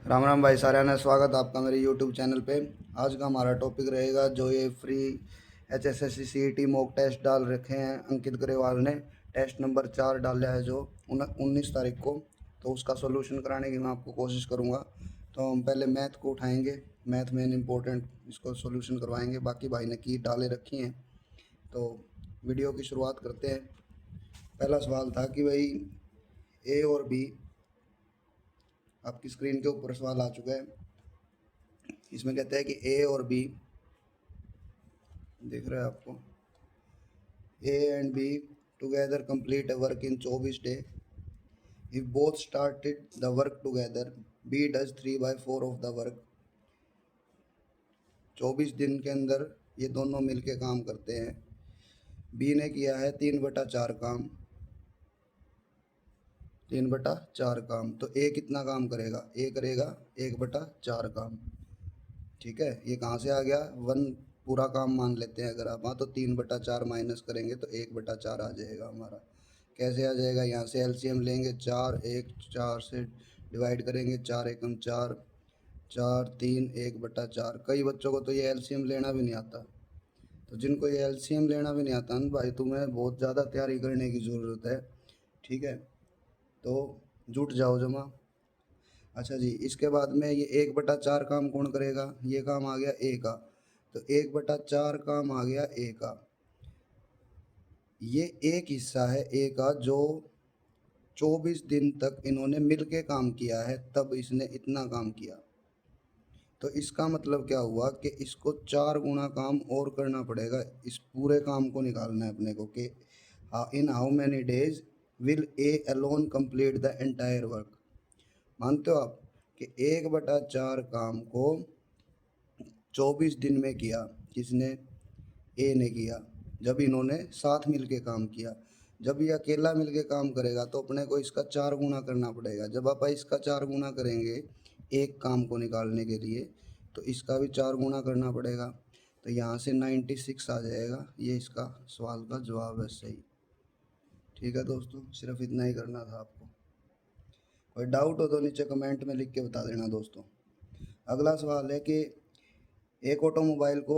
राम राम भाई साਰਿਆਂ स्वागत आपका मेरे यूट्यूब चैनल पे। आज का हमारा टॉपिक रहेगा जो ये free H S S C C E T mock test डाल रखे हैं अंकित ग्रेवाल ने। टेस्ट नंबर 4 डाला है जो 19 तारीख को। तो उसका सोल्यूशन कराने की मैं आपको कोशिश करूँगा। तो हम पहले मैथ को उठाएंगे। मैथ मेन इंपॉर्टेंट, इसको सोल्यूशन करवाएंगे। बाकी भाई ने की डाले रखी हैं। तो वीडियो की शुरुआत करते हैं। पहला सवाल था कि भाई ए और बी, आपकी स्क्रीन के ऊपर सवाल आ चुका है। इसमें कहता है कि ए और बी, दिख रहा है आपको, A and B together complete a work in 24 day. If both started the work together, B does 3/4 of the work. 24 दिन के अंदर ये दोनों मिलके काम करते हैं। बी ने किया है 3/4 काम। 3/4 काम, तो ए कितना काम करेगा? ए करेगा 1/4 काम। ठीक है, ये कहाँ से आ गया? 1 पूरा काम मान लेते हैं अगर आप। हाँ, तो 3/4 माइनस करेंगे तो 1/4 आ जाएगा हमारा। कैसे आ जाएगा? यहाँ से एलसीएम लेंगे, 4 1 4 से डिवाइड करेंगे, 4 एकम 4, 4 3 1/4। कई बच्चों को तो ये एलसीएम लेना भी नहीं आता। तो जिनको ये एलसीएम लेना भी नहीं आता ना भाई, तुम्हें बहुत ज़्यादा तैयारी करने की ज़रूरत है। ठीक है, तो जुट जाओ जमा। अच्छा जी, इसके बाद में ये 1/4 काम कौन करेगा? ये काम आ गया ए का। तो 1/4 काम आ गया ए का। ये एक हिस्सा है ए का जो 24 दिन तक इन्होंने मिल के काम किया है, तब इसने इतना काम किया। तो इसका मतलब क्या हुआ कि इसको 4 गुना काम और करना पड़ेगा। इस पूरे काम को निकालना है अपने को कि इन how many days will A alone complete the entire work. मानते हो आप कि 1/4 काम को 24 दिन में किया? किसने? ए ने किया। जब इन्होंने साथ मिलके काम किया। जब ये अकेला मिलके काम करेगा तो अपने को इसका 4 गुना करना पड़ेगा। जब आप इसका 4 गुना करेंगे एक काम को निकालने के लिए, तो इसका भी 4 गुना करना पड़ेगा। तो यहाँ से 96 आ जाएगा। ये इसका सवाल का जवाब है सही। ठीक है दोस्तों, सिर्फ इतना ही करना था आपको। कोई डाउट हो तो नीचे कमेंट में लिख के बता देना दोस्तों। अगला सवाल है कि एक ऑटोमोबाइल को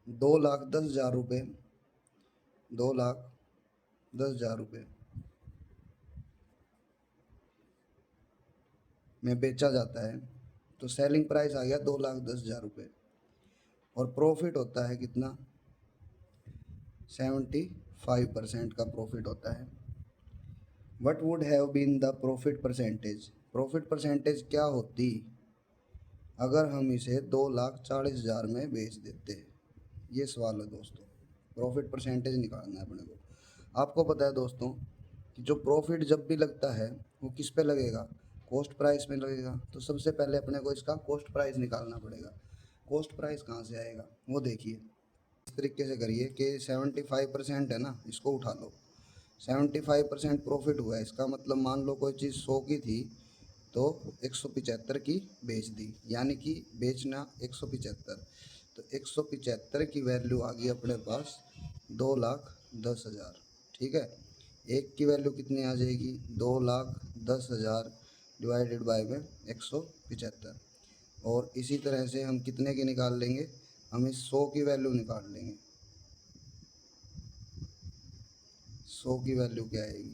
2,10,000 रुपये, 2,10,000 रुपये में बेचा जाता है। तो सेलिंग प्राइस आ गया 2,10,000 रुपये और प्रॉफिट होता है कितना? 75% का प्रॉफिट होता है। What would have been the profit percentage? Profit percentage क्या होती अगर हम इसे 2,40,000 में बेच देते? ये सवाल है दोस्तों। प्रॉफिट परसेंटेज निकालना है अपने को। आपको पता है दोस्तों कि जो प्रॉफिट जब भी लगता है वो किस पे लगेगा? कॉस्ट प्राइस में लगेगा। तो सबसे पहले अपने को इसका कॉस्ट प्राइस निकालना पड़ेगा। कॉस्ट प्राइस कहाँ से आएगा वो देखिए। इस तरीके से करिए कि 75% है ना, इसको उठा लो। 75% प्रॉफिट हुआ है, इसका मतलब मान लो कोई चीज़ 100 की थी तो 175 की बेच दी, यानी कि बेचना 175। तो 175 की वैल्यू आ गई अपने पास 2,10,000। ठीक है, एक की वैल्यू कितनी आ जाएगी? 2,10,000 डिवाइडेड बाय में 175। और इसी तरह से हम कितने की निकाल लेंगे? हम इस 100 की वैल्यू निकाल लेंगे। 100 की वैल्यू क्या आएगी?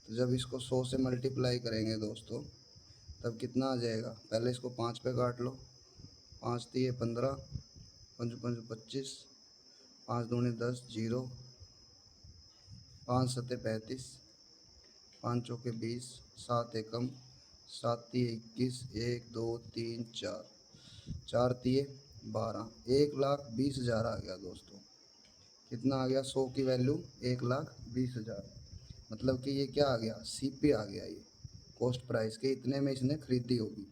तो जब इसको 100 से मल्टीप्लाई करेंगे दोस्तों, तब कितना आ जाएगा? पहले इसको 5 पे काट लो। 5 दिए 15, 5 5 25, 5 दूनी 10, 0, 5 सत्ते 35, 5 चौके 20, 7 एकम 7 दिए 21, 1 2 3 4, 4 दिए 12, 1,20,000 आ गया दोस्तों। कितना आ गया? 100 की वैल्यू 1,20,000। मतलब कि ये क्या आ गया? सीपी आ गया। ये कॉस्ट प्राइस के इतने में इसने खरीदी होगी।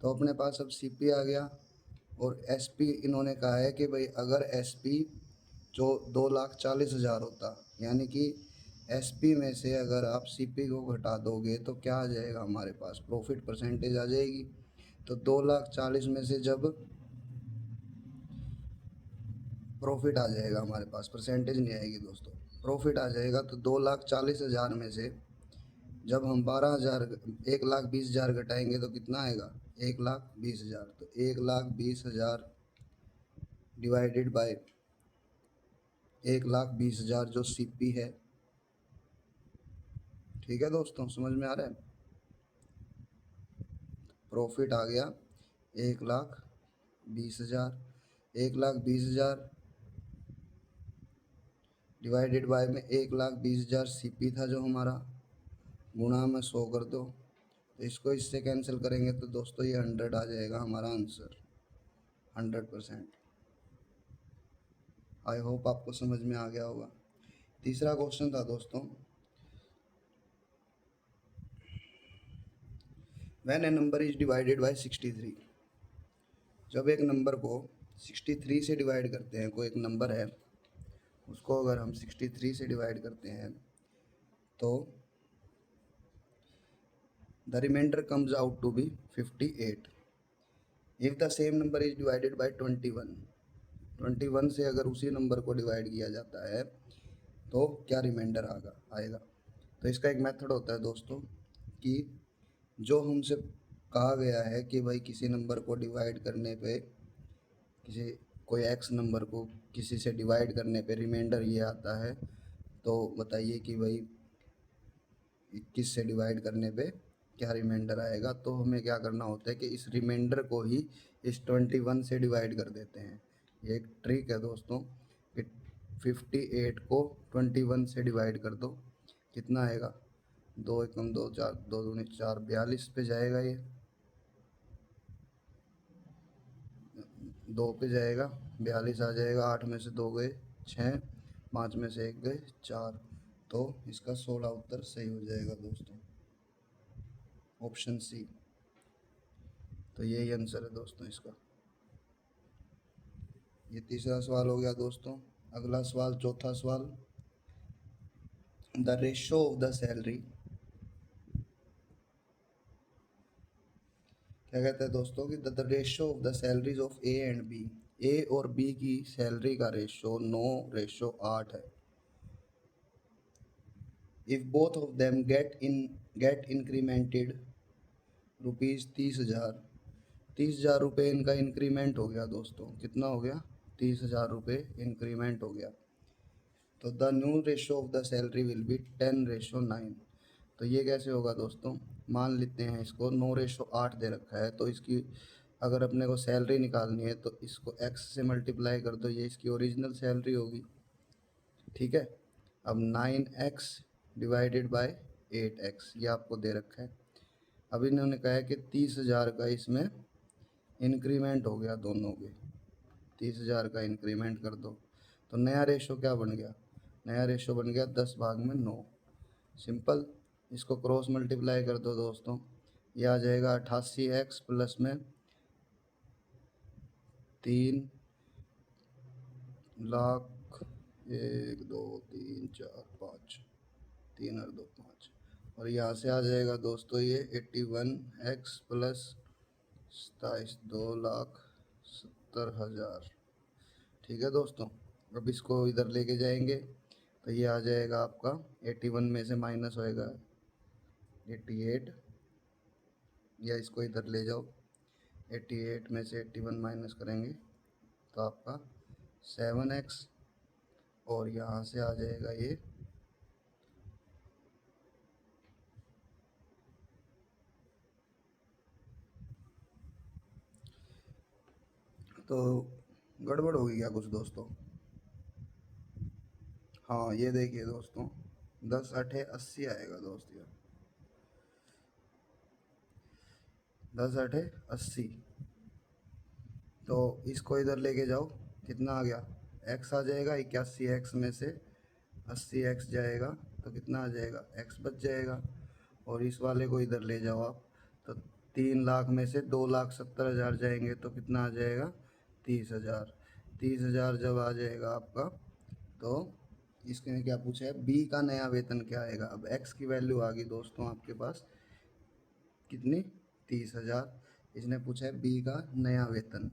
तो अपने पास अब सीपी आ गया। और एसपी इन्होंने कहा है कि भाई अगर एसपी जो 2,40,000 होता, यानी कि एसपी में से अगर आप सीपी को घटा दोगे तो क्या आ जाएगा हमारे पास? प्रॉफिट परसेंटेज आ जाएगी। तो 2,40,000 में से जब प्रॉफिट आ जाएगा हमारे पास, परसेंटेज नहीं आएगी दोस्तों, प्रॉफिट आ जाएगा। तो 2,40,000 में से जब हम 12,000 1,20,000 घटाएंगे तो कितना आएगा? 1,20,000। तो 1,20,000 डिवाइडेड बाय 1,20,000 जो सीपी है। ठीक है दोस्तों, समझ में आ रहा है? प्रॉफिट आ गया 1,20,000। 1,20,000 डिवाइडेड बाय में 1,20,000 सीपी था जो हमारा, गुणा में 100 कर दो। तो इसको इससे कैंसिल करेंगे तो दोस्तों ये 100 आ जाएगा हमारा आंसर, 100%। आई होप आपको समझ में आ गया होगा। तीसरा क्वेश्चन था दोस्तों, when A number is divided bye 63। जब एक नंबर को 63 से डिवाइड करते हैं, कोई एक नंबर है उसको अगर हम 63 से डिवाइड करते हैं तो the remainder comes out to be 58। If the same number is divided by 21 से अगर उसी नंबर को डिवाइड किया जाता है तो क्या रिमाइंडर आएगा? तो इसका एक मेथड होता है दोस्तों कि जो हमसे कहा गया है कि भाई किसी नंबर को डिवाइड करने पे, किसी कोई एक्स नंबर को किसी से डिवाइड करने पे रिमाइंडर ये आता है, तो बताइए कि भाई 21 से डिवाइड करने पे क्या रिमाइंडर आएगा। तो हमें क्या करना होता है कि इस रिमाइंडर को ही इस 21 से डिवाइड कर देते हैं। ये एक ट्रिक है दोस्तों कि 58 को 21 से डिवाइड कर दो, कितना आएगा? 2 एकम 2, 4, 2 दूनी 4, 42 पे जाएगा। ये 2 पे जाएगा, 42 आ जाएगा। 8 में से 2 गए 6, 5 में से 1 गए 4। तो इसका 16 उत्तर सही हो जाएगा दोस्तों, ऑप्शन सी। तो यही आंसर है दोस्तों इसका। ये तीसरा सवाल हो गया दोस्तों। अगला सवाल, चौथा सवाल, the ratio of the salary. क्या कहते हैं दोस्तों कि the ratio of the salaries of A and B. A और बी की सैलरी का रेशो 9:8 है। If both of them get incremented rupees 30,000। 30,000 रुपये इनका इंक्रीमेंट हो गया दोस्तों। कितना हो गया? 30,000 रुपये इंक्रीमेंट हो गया। तो the new ratio of the salary will be 10:9। तो ये कैसे होगा दोस्तों? मान लेते हैं इसको 9:8 दे रखा है, तो इसकी अगर अपने को सैलरी निकालनी है तो इसको x से मल्टीप्लाई कर दो, ये इसकी ओरिजिनल सैलरी होगी। ठीक है, अब 9x डिवाइडेड बाय 8x ये आपको दे रखा है। अब इन्होंने कहा है कि 30,000 का इसमें इंक्रीमेंट हो गया, दोनों के 30,000 का इंक्रीमेंट कर दो। तो नया रेशो क्या बन गया? नया रेशो बन गया 10/9। सिंपल, इसको क्रॉस मल्टीप्लाई कर दो दोस्तों, ये आ जाएगा 88x प्लस में 3,00,000, 1 2 3 4 5, 3 और 2 5, और यहाँ से आ जाएगा दोस्तों ये 81x प्लस 27, 2,70,000। ठीक है दोस्तों, अब इसको इधर लेके जाएंगे तो ये आ जाएगा आपका 81 में से माइनस होएगा 88, या इसको इधर ले जाओ, 88 में से 81 माइनस करेंगे तो आपका 7x, और यहाँ से आ जाएगा ये तो गड़बड़ होगी क्या कुछ दोस्तों? हाँ ये देखिए दोस्तों, 10 × 8 = 80 आएगा दोस्त, ये 10 × 8 = 80। तो इसको इधर लेके जाओ, कितना आ गया? x आ जाएगा, 81x में से 80x जाएगा तो कितना आ जाएगा? x बच जाएगा। और इस वाले को इधर ले जाओ आप, तो 3,00,000 में से 2,70,000 जाएंगे तो कितना आ जाएगा? 30,000। 30,000 जब आ जाएगा आपका, तो इसने क्या पूछा है? बी का नया वेतन क्या आएगा? अब एक्स की वैल्यू आ गई दोस्तों आपके पास कितनी? 30,000। इसने पूछा है बी का नया वेतन,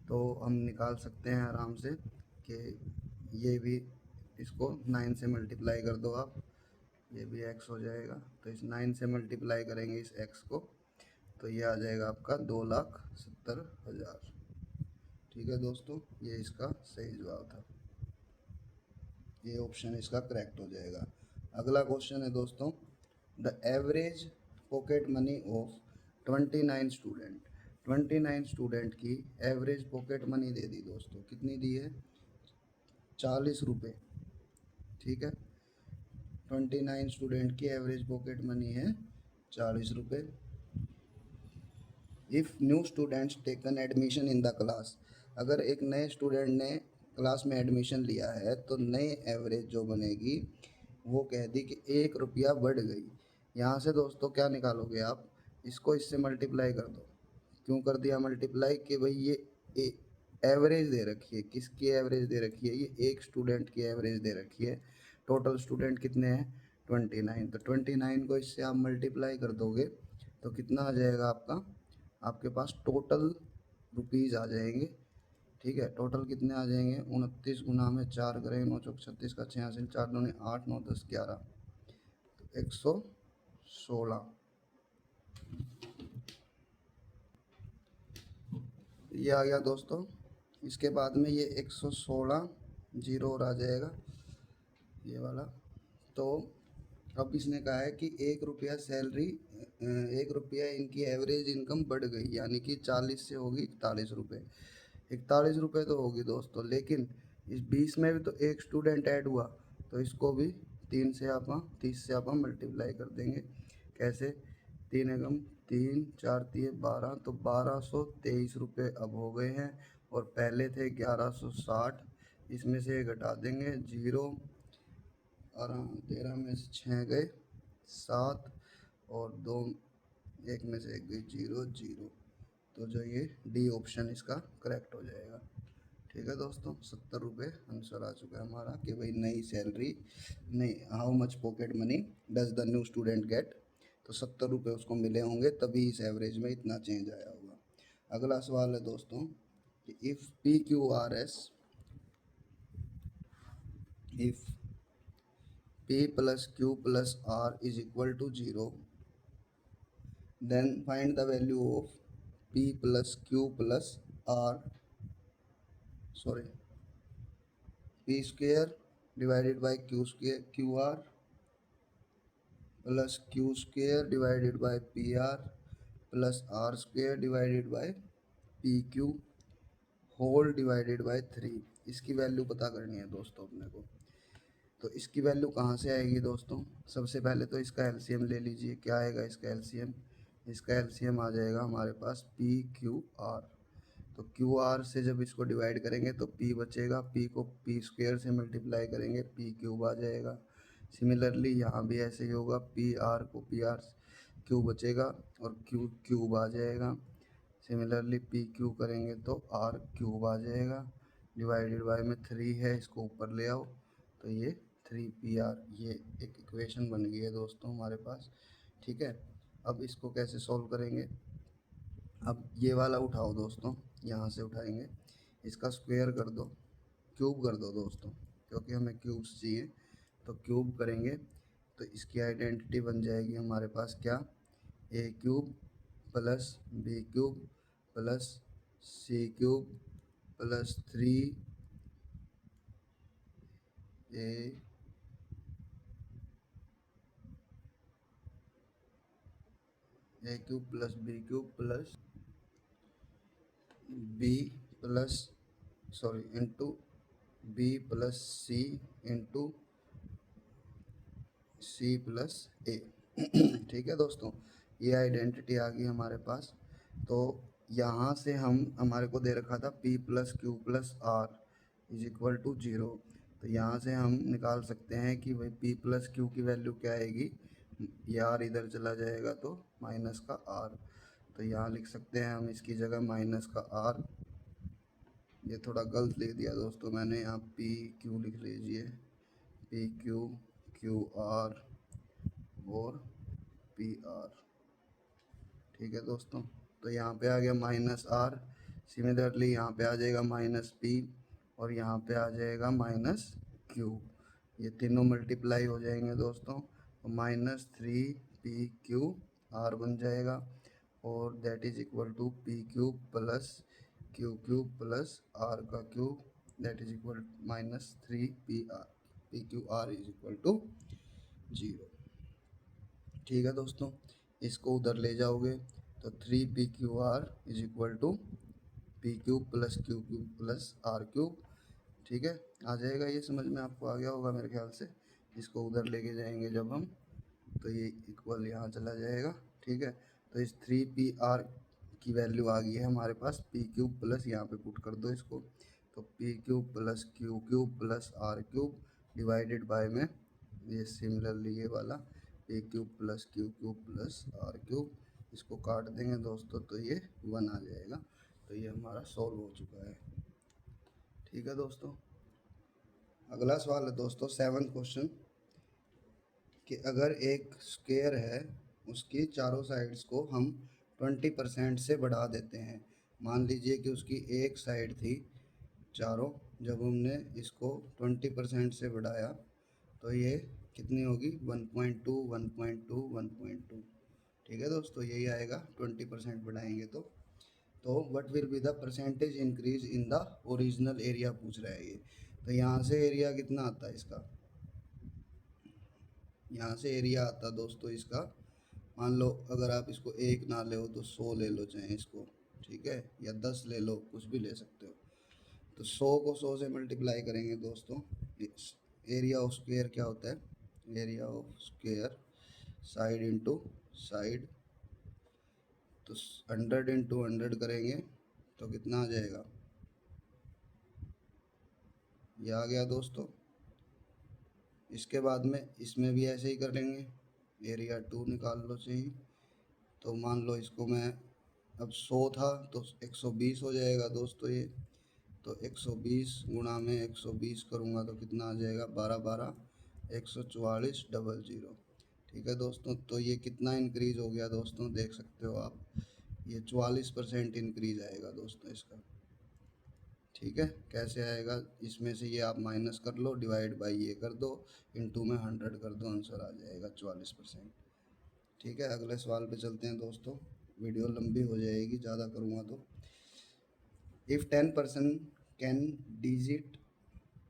तो हम निकाल सकते हैं आराम से कि ये भी, इसको 9 से मल्टीप्लाई कर दो आप, ये भी x हो जाएगा। तो इस 9 से मल्टीप्लाई करेंगे इस x को, तो ये आ जाएगा आपका 2,70,000। ठीक है दोस्तों, ये इसका सही जवाब था, ये ऑप्शन इसका करेक्ट हो जाएगा। अगला क्वेश्चन है दोस्तों, the average pocket money of 29 student. 29 student की एवरेज पॉकेट मनी दे दी दोस्तों, कितनी दी है? 40 रुपये। ठीक है, 29 स्टूडेंट की एवरेज पॉकेट मनी है 40 रुपये। If new students taken admission in the class, अगर एक नए स्टूडेंट ने क्लास में एडमिशन लिया है तो नई एवरेज जो बनेगी वो कह दी कि 1 रुपया बढ़ गई। यहाँ से दोस्तों क्या निकालोगे आप? इसको इससे मल्टीप्लाई कर दो। क्यों कर दिया मल्टीप्लाई? कि भाई ये एवरेज दे रखी है, किसकी एवरेज दे रखी है? ये एक स्टूडेंट की एवरेज दे रखी है। टोटल स्टूडेंट कितने हैं? 29। तो 29 को इससे आप मल्टीप्लाई कर दोगे तो कितना आ जाएगा आपका? आपके पास टोटल रुपीज़ आ जाएंगे। ठीक है, टोटल कितने आ जाएंगे? 29 गुना में 4 करें, 9 चौक 36 का 86, 4 दूनी 8, 9 10 11, तो 116। ये आ गया दोस्तों। इसके बाद में ये 116 जीरो और आ जाएगा ये वाला। तो अब इसने कहा है कि 1 रुपया सैलरी, 1 रुपया इनकी एवरेज इनकम बढ़ गई, यानी कि 40 से होगी 41 रुपये। 41 रुपये तो होगी दोस्तों, लेकिन इस 20 में भी तो एक स्टूडेंट ऐड हुआ, तो इसको भी 30 से आप मल्टीप्लाई कर देंगे। कैसे? 3 एकम 3, 4 तिये 12, तो 1223 रुपये अब हो गए हैं, और पहले थे 1160। इसमें से घटा देंगे जीरो, और 13 में से 6 गए 7, और 2 एक में से 1 गई 0 0। तो जो ये डी ऑप्शन इसका करेक्ट हो जाएगा। ठीक है दोस्तों, 70 रुपये आंसर आ चुका है हमारा कि भाई नई सैलरी, नहीं, how much pocket money does the new student gate, तो 70 रुपये उसको मिले होंगे, तभी इस एवरेज में इतना चेंज आया होगा। अगला सवाल है दोस्तों कि if P Q R S, if P plus Q plus R is equal to 0, then find the value of P plus Q plus R, sorry, P square divided by Q square QR plus Q square divided by PR plus R square divided by PQ whole divided by 3। इसकी value पता करनी है दोस्तों अपने को। तो इसकी value कहाँ से आएगी दोस्तों? सबसे पहले तो इसका एलसीएम ले लीजिए। क्या आएगा इसका एलसीएम? इसका एलसीएम आ जाएगा हमारे पास पी क्यू आर। तो क्यू आर से जब इसको डिवाइड करेंगे तो पी बचेगा, पी को पी स्क्वायर से मल्टीप्लाई करेंगे, पी क्यूब आ जाएगा। सिमिलरली यहाँ भी ऐसे ही होगा, पी आर को पी आर क्यूब बचेगा और क्यू क्यूब आ जाएगा। सिमिलरली पी क्यू करेंगे तो आर क्यूब आ जाएगा, डिवाइडेड बाय में 3 है, इसको ऊपर ले आओ तो ये 3PR, ये एक इक्वेशन बन गई है दोस्तों हमारे पास। ठीक है, अब इसको कैसे सॉल्व करेंगे? अब ये वाला उठाओ दोस्तों, यहाँ से उठाएंगे, इसका स्क्वायर कर दो, क्यूब कर दो दोस्तों, क्योंकि हमें क्यूब्स चाहिए। तो क्यूब करेंगे तो इसकी आइडेंटिटी बन जाएगी हमारे पास क्या? A cube plus B cube plus C cube plus 3 A cube plus B cube plus B plus sorry into B plus C into C plus A. ठीक है दोस्तों, ये आइडेंटिटी आ गई हमारे पास। तो यहाँ से हम, हमारे को दे रखा था p plus Q plus R is equal to 0। तो यहाँ से हम निकाल सकते हैं कि भाई p प्लस क्यू की वैल्यू क्या आएगी? ये r इधर चला जाएगा तो माइनस का r। तो यहाँ लिख सकते हैं हम इसकी जगह माइनस का r। ये थोड़ा गलत लिख दिया दोस्तों मैंने, यहाँ पी क्यू लिख लीजिए, पी क्यू क्यू आर और पी आर। ठीक है दोस्तों, तो यहाँ पे आ गया माइनस आर। सिमिलरली यहाँ पे आ जाएगा माइनस पी और यहाँ पे आ जाएगा माइनस क्यू। ये तीनों मल्टीप्लाई हो जाएंगे दोस्तों, माइनस 3 PQR बन जाएगा, और that is equal to P³ + Q³ + R³ that is equal -3 PR। PQR is equal to 0। ठीक है दोस्तों, इसको उधर ले जाओगे तो 3 PQR is equal to P³ + Q³ + R³। ठीक है, आ जाएगा, ये समझ में आपको आ गया होगा मेरे ख्याल से। इसको उधर लेके जाएंगे जब हम, तो ये इक्वल यहाँ चला जाएगा। ठीक है, तो इस 3PR की वैल्यू आ गई है हमारे पास। P³ प्लस यहाँ पे पुट कर दो इसको, तो P³ + Q³ + R³ divided by में ये सिमिलरली ये वाला P³ + Q³ + R³, इसको काट देंगे दोस्तों तो ये 1 आ जाएगा। तो ये हमारा सॉल्व हो चुका है। ठीक है दोस्तों, अगला सवाल है दोस्तों 7th क्वेश्चन, कि अगर एक स्क्वायर है उसकी चारों साइड्स को हम 20% से बढ़ा देते हैं। मान लीजिए कि उसकी एक साइड थी चारों, जब हमने इसको 20% से बढ़ाया तो ये कितनी होगी, 1.2 1.2 1.2। ठीक है दोस्तों, यही आएगा 20% बढ़ाएंगे तो what will be the percentage increase in the original area पूछ रहा है ये। तो यहाँ से एरिया कितना आता है इसका, यहाँ से एरिया आता दोस्तों इसका, मान लो अगर आप इसको 1 ना ले हो तो 100 ले लो चाहे इसको, ठीक है, या 10 ले लो, कुछ भी ले सकते हो। तो 100 को 100 से मल्टीप्लाई करेंगे दोस्तों। एरिया ऑफ स्क्वायर क्या होता है, area of square side into side, तो 100 इंटू 100 करेंगे तो कितना आ जाएगा, ये आ गया दोस्तों। इसके बाद में इसमें भी ऐसे ही कर लेंगे, एरिया 2 निकाल लो चाहिए। तो मान लो इसको मैं अब 100 था तो 120 हो जाएगा दोस्तों ये, तो 120 गुणा में 120 करूँगा तो कितना आ जाएगा, 12 12 144 00। ठीक है दोस्तों, तो ये कितना इंक्रीज़ हो गया दोस्तों, देख सकते हो आप, ये 44% इंक्रीज़ आएगा दोस्तों इसका। ठीक है, कैसे आएगा, इसमें से ये आप माइनस कर लो, डिवाइड बाई ये कर दो, इनटू में 100 कर दो, आंसर आ जाएगा 44%। ठीक है, अगले सवाल पे चलते हैं दोस्तों, वीडियो लंबी हो जाएगी ज़्यादा करूँगा तो। इफ़ 10% कैन डिजिट,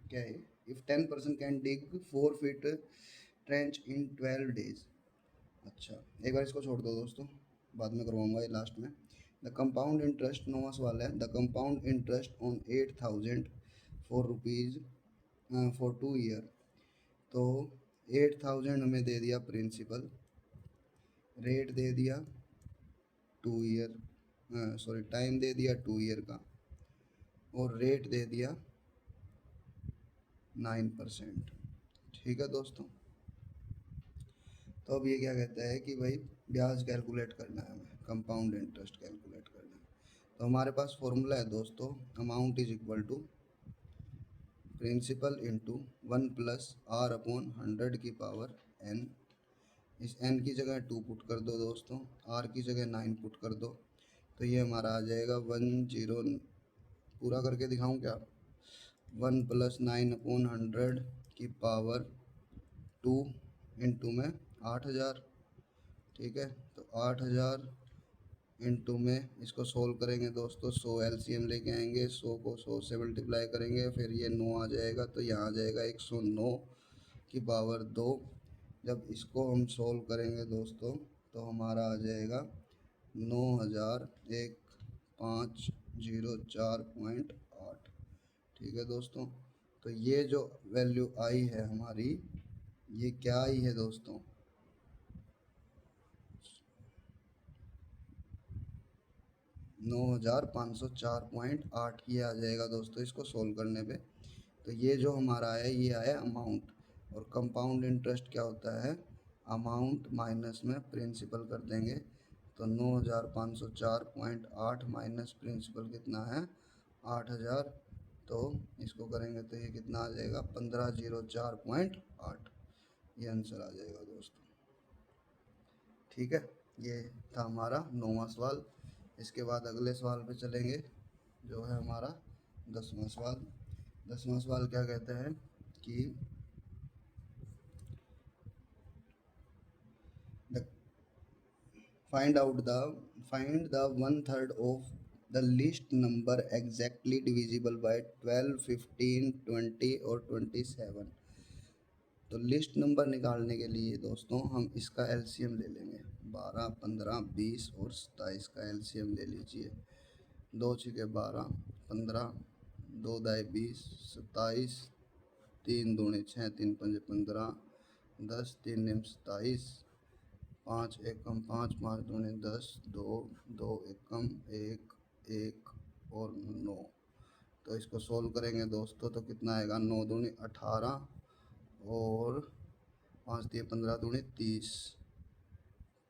क्या है, if 10% can dig 4 feet trench in 12 days. अच्छा, एक बार इसको छोड़ दो दोस्तों, बाद में करवाऊँगा ये लास्ट में। द कंपाउंड इंटरेस्ट, 9वां सवाल है, the compound interest on 8000 for rupees for 2 year. तो 8000 हमें दे दिया प्रिंसिपल, रेट दे दिया 2 ईयर, सॉरी टाइम दे दिया 2 ईयर का, और रेट दे दिया 9%। ठीक है दोस्तों, तो अब ये क्या कहता है कि भाई ब्याज कैलकुलेट करना है हमें, कंपाउंड इंटरेस्ट कैलकुलेट करना है। तो हमारे पास फॉर्मूला है दोस्तों, amount is equal to principal into 1 + R/100⁻n। इस n की जगह 2 पुट कर दो दोस्तों, r की जगह 9 पुट कर दो, तो ये हमारा आ जाएगा 10, पूरा करके दिखाऊं क्या, 1 + 9/100⁻2 इंटू में 8000। ठीक है, तो 8000 इंटू में इसको सोल्व करेंगे दोस्तों, 100 LCM लेके आएंगे, 100 को 100 से मल्टीप्लाई करेंगे, फिर ये 9 आ जाएगा, तो यहाँ आ जाएगा 109⁻2। जब इसको हम सोल्व करेंगे दोस्तों तो हमारा आ जाएगा 91,504.8। ठीक है दोस्तों, तो ये जो वैल्यू आई है हमारी, ये क्या आई है दोस्तों, 9504.8 ये आ जाएगा दोस्तों इसको सोल्व करने पे। तो ये जो हमारा है ये आया अमाउंट, और कंपाउंड इंटरेस्ट क्या होता है, अमाउंट माइनस में प्रिंसिपल कर देंगे, तो 9504.8 माइनस प्रिंसिपल कितना है 8000, तो इसको करेंगे तो ये कितना आ जाएगा 1504.8, ये आंसर आ जाएगा दोस्तों। ठीक है, ये था हमारा 9वां सवाल। इसके बाद अगले सवाल पे चलेंगे, जो है हमारा 10वां सवाल। 10वां सवाल क्या कहता है कि find out the find the one third of the list number exactly divisible by 12, 15, 20 और 27। तो लिस्ट नंबर निकालने के लिए दोस्तों हम इसका एलसीएम ले लेंगे। 12, 15, 20 और 27 का एलसीएम ले लीजिए। 2 छके 12, 15, 2 दाई 20, 27, 3 दूनी 6, 3 पंजे 15, 10, 3 निम 27, 5 एकम 5, 5 दूनी 10, 2, 2 एकम 1, 1 और 9। तो इसको सोल्व करेंगे दोस्तों तो कितना आएगा, 9 दूनी 18 और 5 दिए 15 दूनी 30,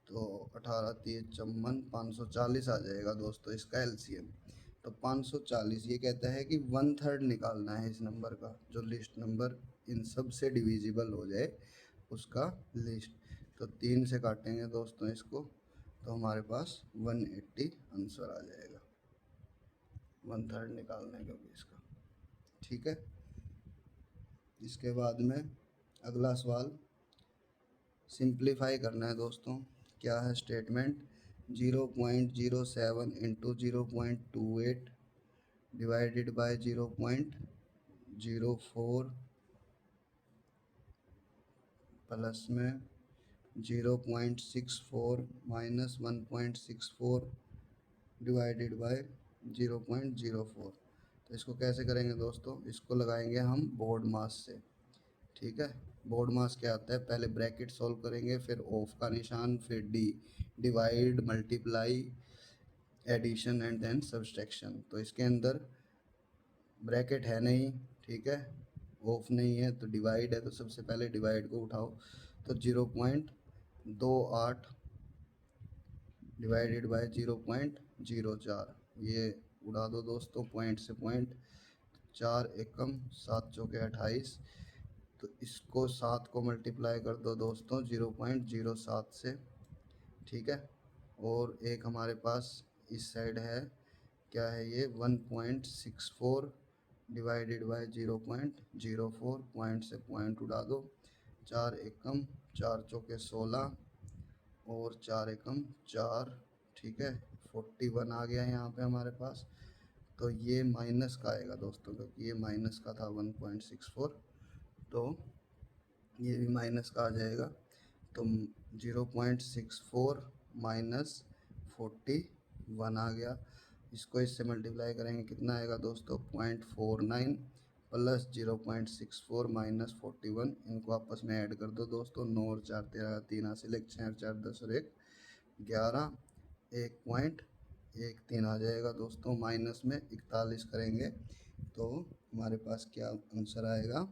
तो 18 30 54, 540 आ जाएगा दोस्तों इसका एलसीएम। तो 540 ये कहता है कि वन थर्ड निकालना है इस नंबर का, जो लिस्ट नंबर इन सब से डिविजिबल हो जाए उसका लिस्ट। तो 3 से काटेंगे दोस्तों इसको, तो हमारे पास 180 आंसर आ जाएगा वन थर्ड निकालने का भी इसका। ठीक है, इसके बाद में अगला सवाल सिंप्लीफाई करना है दोस्तों। क्या है statement, 0.07 into 0.28 divided by 0.04 plus में 0.64 माइनस 1.64 डिवाइडेड बाय 0.04। तो इसको कैसे करेंगे दोस्तों, इसको लगाएंगे हम बोर्ड मास से। ठीक है, बोर्ड मास क्या आता है, पहले ब्रैकेट सॉल्व करेंगे, फिर ऑफ का निशान, फिर divide, multiply, addition and then subtraction. तो इसके अंदर ब्रैकेट है नहीं, ठीक है, ऑफ नहीं है, तो डिवाइड है, तो सबसे पहले डिवाइड को उठाओ। तो 0.28 डिवाइडेड बाय 0.04, ये उड़ा दो दोस्तों पॉइंट से पॉइंट। 4 एकम 7 चौके 28, तो इसको 7 को मल्टीप्लाई कर दो दोस्तों 0.07 से। ठीक है, और एक हमारे पास इस साइड है, क्या है ये, 1.64 डिवाइडेड बाय 0.04, पॉइंट से पॉइंट उड़ा दो। 4 एकम 4 चौके 16 और 4 एकम 4, ठीक है, 41 आ गया यहाँ पे हमारे पास। तो ये माइनस का आएगा दोस्तों, क्योंकि ये माइनस का था 1.64, तो ये भी माइनस का आ जाएगा। तो 0.64 माइनस 41 आ गया। इसको इससे मल्टीप्लाई करेंगे, कितना आएगा दोस्तों, 0.49 प्लस 0.64 माइनस 41, इनको आपस में ऐड कर दो दोस्तों। 9 और 4 13, 3 हासिल, 1 6 और 4 10 और 1 11, 1.13 आ जाएगा दोस्तों। माइनस में 41 करेंगे तो हमारे पास क्या आंसर आएगा,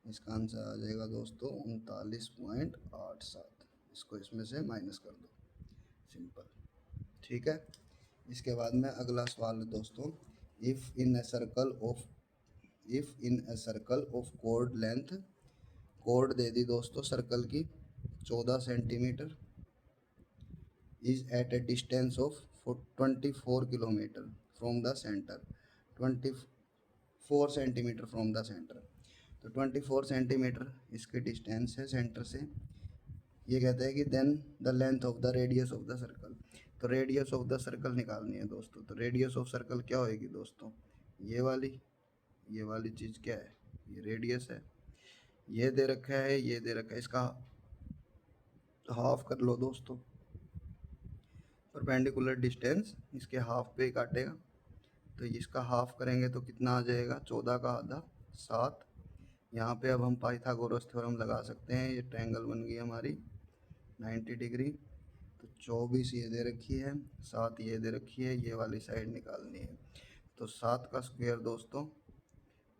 इसका आंसर आ जाएगा दोस्तों 39.87। इसको इसमें से माइनस कर दो, सिंपल। ठीक है, इसके बाद में अगला सवाल है दोस्तों, if in a circle of कोड लेंथ, कोड दे दी दोस्तों सर्कल की 14 centimetre, is at a distance of 24 kilometre from the centre, 24 centimetre from the centre. तो 24 सेंटीमीटर इसकी डिस्टेंस है सेंटर से। ये कहता है कि then the length of the radius of the circle. तो रेडियस ऑफ द सर्कल निकालनी है दोस्तों। तो रेडियस ऑफ सर्कल क्या होएगी दोस्तों, ये वाली चीज़ क्या है, ये रेडियस है। ये दे रखा है, ये दे रखा है, इसका हाफ कर लो दोस्तों। परपेंडिकुलर डिस्टेंस इसके हाफ पे ही काटेगा, तो इसका हाफ करेंगे तो कितना आ जाएगा, 14 का आधा 7। यहाँ पे अब हम पाइथागोरस थ्योरम लगा सकते हैं। ये ट्रायंगल बन गई हमारी 90 डिग्री। तो 24 ये दे रखी है, 7 ये दे रखी है, ये वाली साइड निकालनी है। तो 7 का स्क्वायर दोस्तों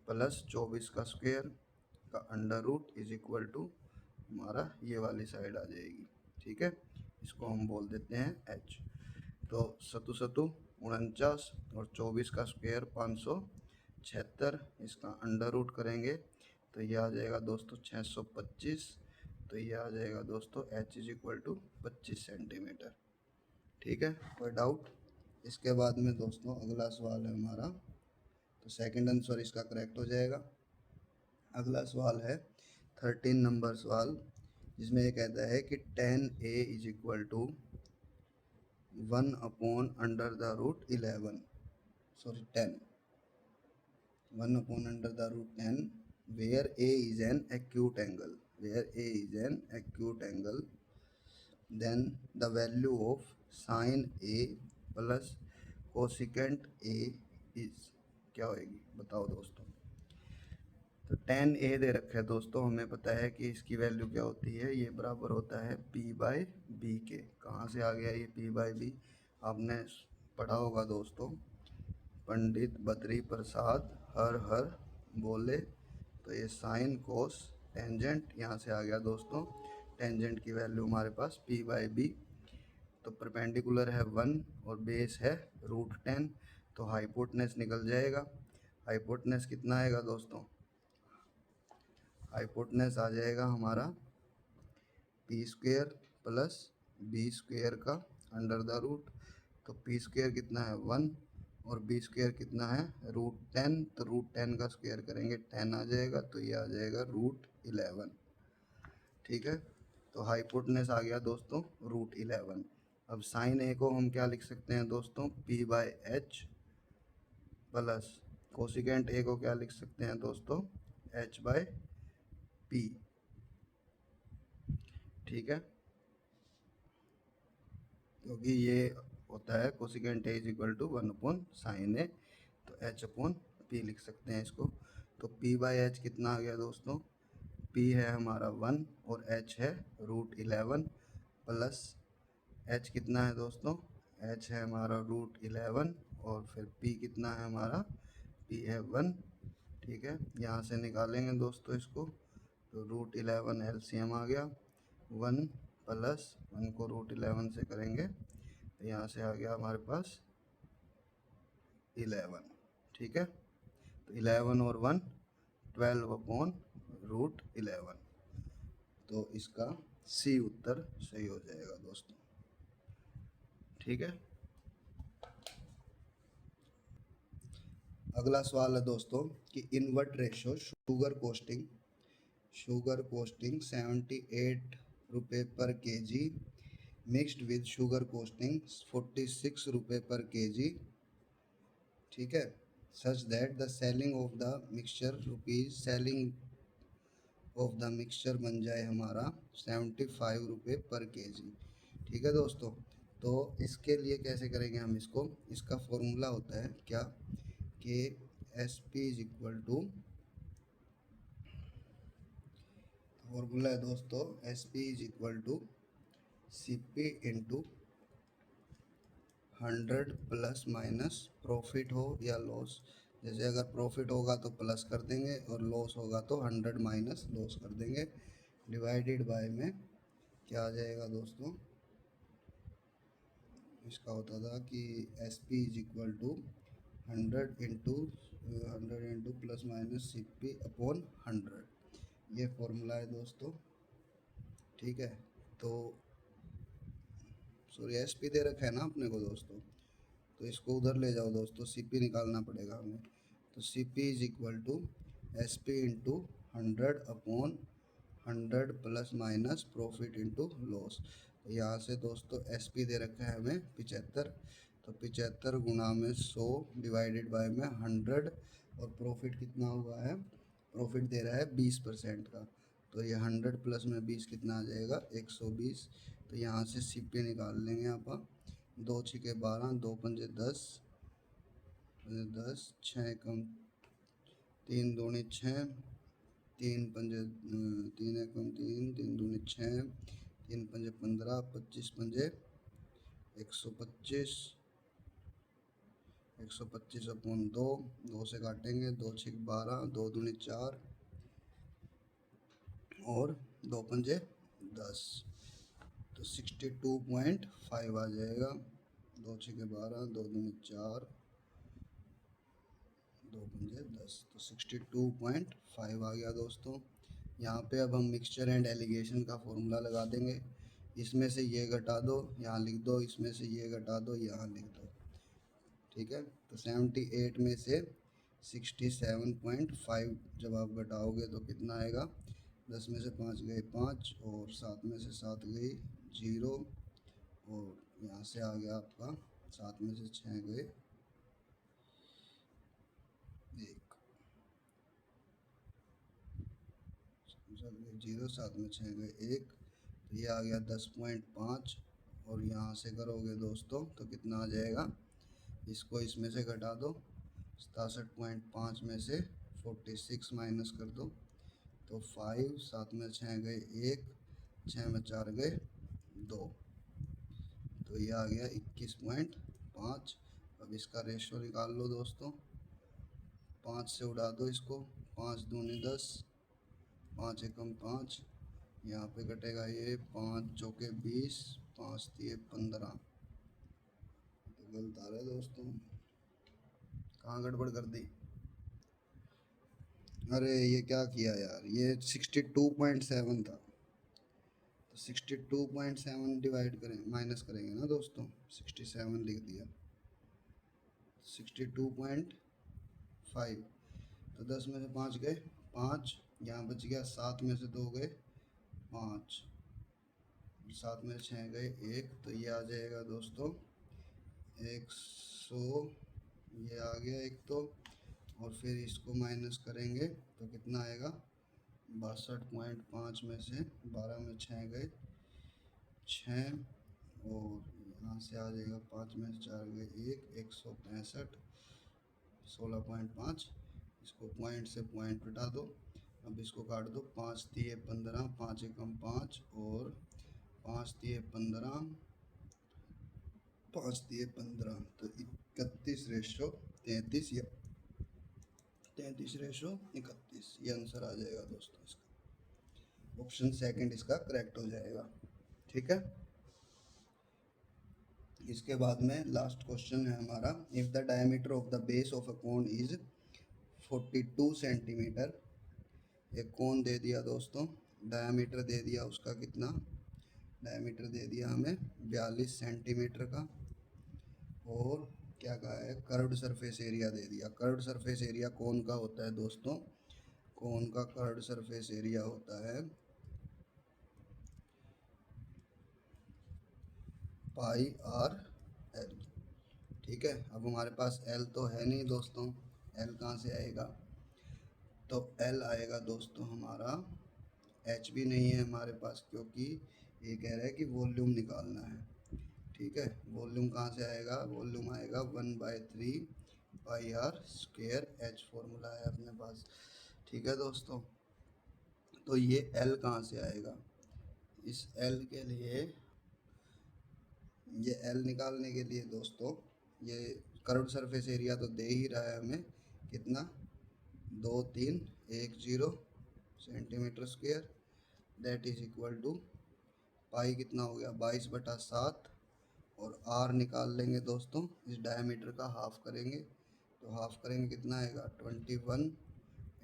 प्लस 24 का स्क्वायर का under root is equal to हमारा ये वाली साइड आ जाएगी। ठीक है, इसको हम बोल देते हैं h। तो सतु सतु 49 और 24 का स्क्वायर 576, इसका अंडर रूट करेंगे तो ये आ जाएगा दोस्तों 625। तो ये आ जाएगा दोस्तों h is equal to 25 centimetre. ठीक है, कोई डाउट। इसके बाद में दोस्तों अगला सवाल है हमारा, तो सेकंड आंसर इसका करेक्ट हो जाएगा। अगला सवाल है 13 नंबर सवाल, जिसमें ये कहता है कि 10a is equal to 1/√11, sorry 10, 1/√10, where A is an acute angle, then the value of sin A plus cosecant A is क्या होएगी बताओ दोस्तों। तो tan A दे रखा है दोस्तों, हमें पता है कि इसकी वैल्यू क्या होती है, ये बराबर होता है P/B के। कहाँ से आ गया ये P/B? आपने पढ़ा होगा दोस्तों, पंडित बद्री प्रसाद हर हर बोले। तो ये साइन कोस टेंजेंट यहाँ से आ गया दोस्तों। टेंजेंट की वैल्यू हमारे पास P/B। तो परपेंडिकुलर है 1 और बेस है √10, तो हाइपोटेनस निकल जाएगा। हाइपोटेनस कितना आएगा दोस्तों? हाइपोटेनस आ जाएगा हमारा P² प्लस B² का √। तो P² कितना है 1 और B² कितना है √10, तो √10 का स्क्वायर करेंगे 10 आ जाएगा, तो ये आ जाएगा √11। ठीक है, तो हाइपोटेनस आ गया दोस्तों √11। अब साइन ए को हम क्या लिख सकते हैं दोस्तों? P/H प्लस कोसिकेंट ए को क्या लिख सकते हैं दोस्तों? H/P। ठीक है, क्योंकि ये होता है cosecant A is equal to 1/sin A, तो H/P लिख सकते हैं इसको। तो P/H कितना आ गया दोस्तों? P है हमारा 1 और H है √11 प्लस H कितना है दोस्तों? H है हमारा √11 और फिर P कितना है हमारा? P है 1। ठीक है, यहाँ से निकालेंगे दोस्तों इसको, तो √11 LCM आ गया, 1 प्लस 1 को √11 से करेंगे तो यहाँ से आ गया हमारे पास 11। ठीक है, तो 11 और 1 12/√11, तो इसका C उत्तर सही हो जाएगा दोस्तों। ठीक है, अगला सवाल है दोस्तों कि इनवर्ट रेशो शुगर कोस्टिंग 78 रुपये पर kg mixed with sugar costing 46 रुपये पर kg। ठीक है, such that the selling of the mixture बन जाए हमारा 75 रुपये पर kg। ठीक है दोस्तों, तो इसके लिए कैसे करेंगे हम इसको? इसका फॉर्मूला होता है क्या कि SP is equal to, formula है दोस्तों SP is equal to CP into 100 plus minus profit हो या लॉस। जैसे अगर प्रॉफिट होगा तो प्लस कर देंगे और लॉस होगा तो 100 माइनस लॉस कर देंगे, डिवाइडेड बाय में क्या आ जाएगा दोस्तों? इसका होता था कि SP is equal to 100 into plus minus CP upon 100, ये फॉर्मूला है दोस्तों। ठीक है, तो सॉरी SP दे रखा है ना अपने को दोस्तों, तो इसको उधर ले जाओ दोस्तों, CP निकालना पड़ेगा हमें। तो CP is equal to SP into 100 upon 100 plus minus profit into loss. तो यहाँ से दोस्तों SP दे रखा है हमें 75, तो 75 गुणा में 100 डिवाइडेड बाय में 100, और प्रॉफिट कितना हुआ है? प्रॉफिट दे रहा है 20% का, तो ये 100 प्लस में 20 कितना आ जाएगा? 120। तो यहाँ से CP निकाल लेंगे आप। 2 छिके 12, 2 पंजे 10, 6 कम 3 दूनी 6, 3 पंजे 3 एकम 3, 3 दूनी 6, 3 पंजे 15, 25 पंजे 125, 125 अपॉन 2, 2 से काटेंगे, 2 छिक 12, 2 दूनी 4 और 2 पंजे 10, तो 62.5 आ जाएगा। 2 छिके 12, 2 दूनी 4, 2 पंजे 10, तो 62.5 आ गया दोस्तों। यहाँ पे अब हम मिक्सचर एंड एलिगेशन का फॉर्मूला लगा देंगे। इसमें से ये घटा दो, यहाँ लिख दो, इसमें से ये घटा दो, यहाँ लिख दो। ठीक है, तो 78 में से 67.5 जब आप घटाओगे तो कितना आएगा? 10 में से 5 गए 5 और 7 में से 7 गई 0 और यहाँ से आ गया आपका 7 में से 6 गए 1, 0, 7 में 6 गए 1, तो ये आ गया 10.5। और यहाँ से करोगे दोस्तों तो कितना आ जाएगा, इसको इसमें से घटा दो, 67.5 में से 46 माइनस कर दो, तो 5, 7 में 6 गए 1, 6 में 4 गए 2, तो ये आ गया 21.5। अब इसका रेशो निकाल लो दोस्तों, 5 से उड़ा दो इसको, 5 दूनी 10, 5 एकम 5, यहाँ पे कटेगा ये 5 चौके 20, 5 दिए 15। तो गलत आ रहा है दोस्तों, कहाँ गड़बड़ कर दी। अरे ये क्या किया यार, ये 62.7 था, तो 62.7 डिवाइड करें माइनस करेंगे ना दोस्तों, 67 लिख दिया, 62.5, तो 10 में से 5 गए 5, यहाँ बच गया 7 में से 2 गए 5, 7 में 6 गए 1, तो ये आ जाएगा दोस्तों 100, ये आ गया एक तो, और फिर इसको माइनस करेंगे तो कितना आएगा, 62.5 में से 12 में 6 गए 6, और यहाँ से आ जाएगा 5 में से 4 गए 1, 165, 16.5, इसको पॉइंट से पॉइंट हटा दो, अब इसको काट दो, 5 दिए 15, 5 एकम 5, और 5 दिए 15, 5 दिए 15, तो 31:33, या 33:31, ये आंसर आ जाएगा दोस्तों इसका, ऑप्शन सेकंड इसका करेक्ट हो जाएगा। ठीक है, इसके बाद में लास्ट क्वेश्चन है हमारा, if the diameter of the base of a cone is 42 centimetre, एक कोन दे दिया दोस्तों, डायमीटर दे दिया उसका कितना, डायमीटर दे दिया हमें 42 सेंटीमीटर का, और क्या कहा है, कर्व्ड सरफेस एरिया दे दिया। कर्व्ड सरफेस एरिया कोन का होता है दोस्तों, कोन का कर्व्ड सरफेस एरिया होता है पाई आर एल। ठीक है, अब हमारे पास एल तो है नहीं दोस्तों, एल कहाँ से आएगा, तो एल आएगा दोस्तों हमारा, एच भी नहीं है हमारे पास, क्योंकि ये कह रहा है कि वॉल्यूम निकालना है। ठीक है, वॉल्यूम कहाँ से आएगा, वॉल्यूम आएगा 1/3 पाई आर स्क्वायर, एच फॉर्मूला है अपने पास। ठीक है दोस्तों, तो ये एल कहाँ से आएगा, इस एल के लिए, ये एल निकालने के लिए दोस्तों, ये कर्व्ड सरफेस एरिया तो दे ही रहा है हमें, कितना 2310 centimetre square, that is equal to pi कितना हो गया 22/7, और आर निकाल लेंगे दोस्तों, इस डायमीटर का हाफ करेंगे, तो हाफ करेंगे कितना आएगा 21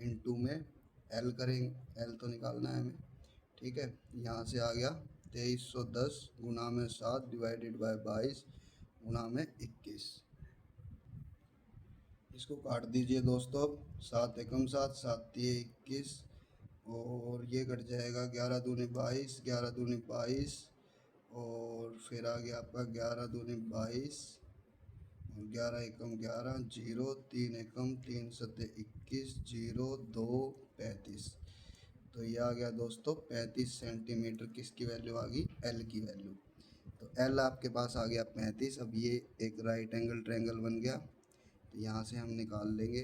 इंटू में एल करेंगे, एल तो निकालना है हमें। ठीक है, यहाँ से आ गया 2310 गुना में 7 डिवाइडेड बाय 22 गुना में 21, इसको काट दीजिए दोस्तों, 7 एकम 7, 7 दिए 21, और ये कट जाएगा 11 दूनी 22, 11 दूनी 22, और फिर आ गया आपका 11 दूनी 22, और 11 एकम 11, 0, 3 एकम 3 सत्ते 21, 0, 2, 35, तो ये आ गया दोस्तों 35 सेंटीमीटर, किसकी वैल्यू आ गई, एल की वैल्यू। तो एल आपके पास आ गया 35। अब ये एक राइट एंगल ट्रायंगल बन गया, तो यहाँ से हम निकाल लेंगे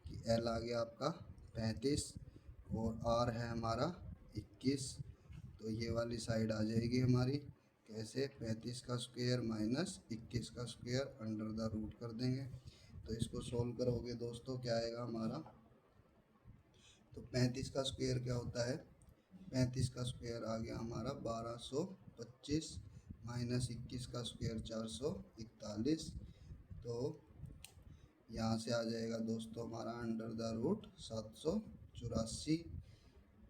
कि एल आ गया आपका 35 और आर है हमारा 21, तो ये वाली साइड आ जाएगी हमारी, कैसे, 35 का स्क्वायर माइनस 21 का स्क्वायर अंडर द रूट कर देंगे, तो इसको सोल्व करोगे दोस्तों क्या आएगा हमारा, तो 35 का स्क्वायर क्या होता है, 35 का स्क्वायर आ गया हमारा 1225 माइनस 21 का स्क्वायर 441, तो यहाँ से आ जाएगा दोस्तों हमारा अंडर द रूट 784,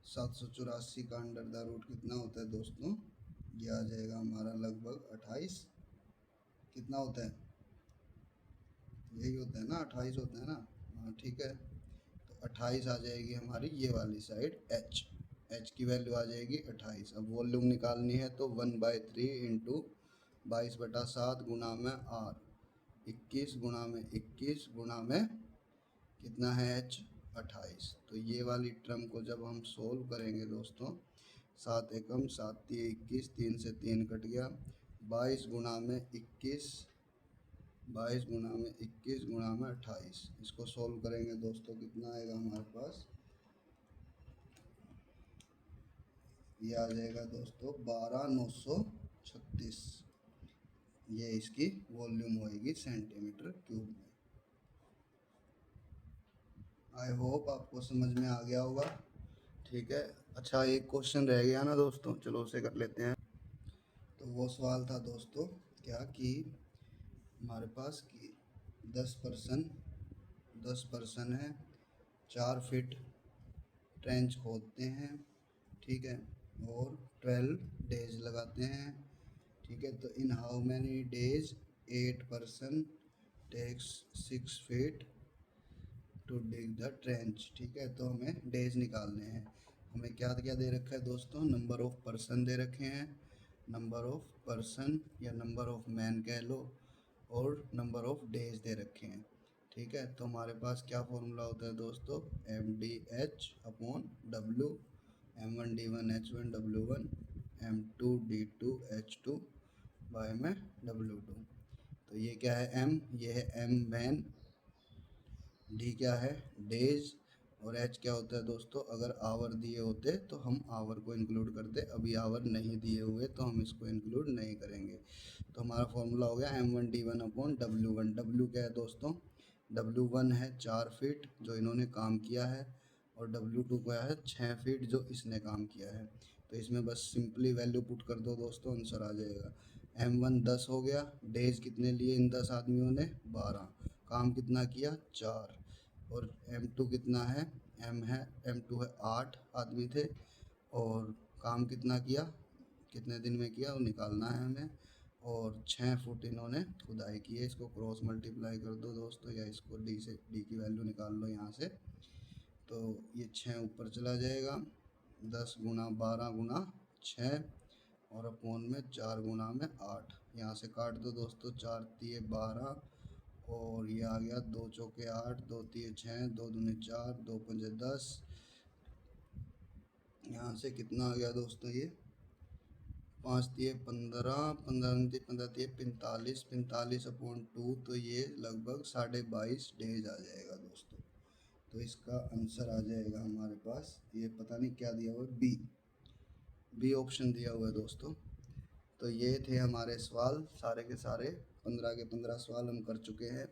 784 का अंडर द रूट कितना होता है दोस्तों, ये आ जाएगा हमारा लगभग 28, कितना होता है, यही होता है ना, 28 होता है ना, हाँ ठीक है, तो 28 आ जाएगी हमारी ये वाली साइड, एच की वैल्यू आ जाएगी 28। अब वॉल्यूम निकालनी है तो 1/3 इंटू 22/7 गुना में r, 21 गुना में 21 गुना में कितना है h, 28। तो ये वाली टर्म को जब हम सोल्व करेंगे दोस्तों, 7 एकम 7 तिये 21, 3 से 3 कट गया, 22 गुना में 21, 22 गुना में 21 गुना में 28। इसको सोल्व करेंगे दोस्तों, कितना आएगा हमारे पास, ये आ जाएगा दोस्तों 12,936। ये इसकी वॉल्यूम होएगी सेंटीमीटर क्यूब में। आई होप आपको समझ में आ गया होगा। ठीक है, अच्छा एक क्वेश्चन रह गया ना दोस्तों, चलो उसे कर लेते हैं। तो वो सवाल था दोस्तों क्या कि हमारे पास कि 10 पर्सन है, 4 फीट ट्रेंच खोदते हैं, ठीक है, और 12 डेज लगाते हैं, ठीक है। तो in how many days 8 person takes 6 feet to dig the trench, ठीक है। तो हमें डेज निकालने हैं। हमें क्या क्या दे रखा है दोस्तों, नंबर ऑफ पर्सन दे रखे हैं, नंबर ऑफ पर्सन या नंबर ऑफ मैन कह लो, और नंबर ऑफ डेज दे रखे हैं, ठीक है। तो हमारे पास क्या फॉर्मूला होता है दोस्तों, MDH/W, M1D1H1W1, M2D2H2 बाय में W2। तो ये क्या है M, ये है M मैन, D क्या है डेज, और H क्या होता है दोस्तों, अगर आवर दिए होते तो हम आवर को इंक्लूड करते, अभी आवर नहीं दिए हुए तो हम इसको इंक्लूड नहीं करेंगे। तो हमारा फॉर्मूला हो गया M1D1/W1। W क्या है दोस्तों, W1 है 4 फीट जो इन्होंने काम किया है, और W2 क्या है 6 फीट जो इसने काम किया है। तो इसमें बस सिंपली वैल्यू पुट कर दो दोस्तों, आंसर आ जाएगा। M1 10 हो गया, डेज कितने लिए इन 10 आदमियों ने, 12, काम कितना किया 4, और M2 कितना है, M2 है 8 आदमी थे, और काम कितना किया, कितने दिन में किया वो निकालना है हमें, और 6 फुट इन्होंने खुदाई की है। इसको क्रॉस मल्टीप्लाई कर दो दोस्तों, या इसको D की वैल्यू निकाल लो यहाँ से। तो ये 6 ऊपर चला जाएगा, 10 गुना 12 गुना 6, और अपोन में 4 गुना में 8। यहाँ से काट दो दोस्तों, 4 तिये 12, और ये आ गया 2 चौके 8, 2 तिये 6, 2 दूनी 4, 2 पंजे 10। यहाँ से कितना आ गया दोस्तों, ये 5 तिये 15, 15 तिये 45, 45/2, तो ये लगभग 22.5 डेज आ जाएगा दोस्तों। तो इसका आंसर आ जाएगा हमारे पास, ये पता नहीं क्या दिया हुआ है, बी ऑप्शन दिया हुआ है दोस्तों। तो ये थे हमारे सवाल, सारे के सारे 15 के 15 सवाल हम कर चुके हैं।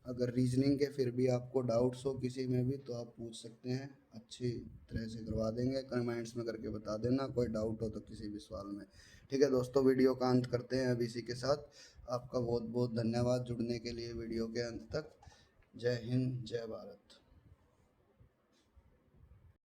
अगर रीजनिंग के फिर भी आपको डाउट्स हो किसी में भी तो आप पूछ सकते हैं, अच्छी तरह से करवा देंगे, कमेंट्स में करके बता देना कोई डाउट हो तो किसी भी सवाल में। ठीक है दोस्तों, वीडियो का अंत करते हैं अब इसी के साथ। आपका बहुत बहुत धन्यवाद जुड़ने के लिए वीडियो के अंत तक। जय हिंद, जय भारत।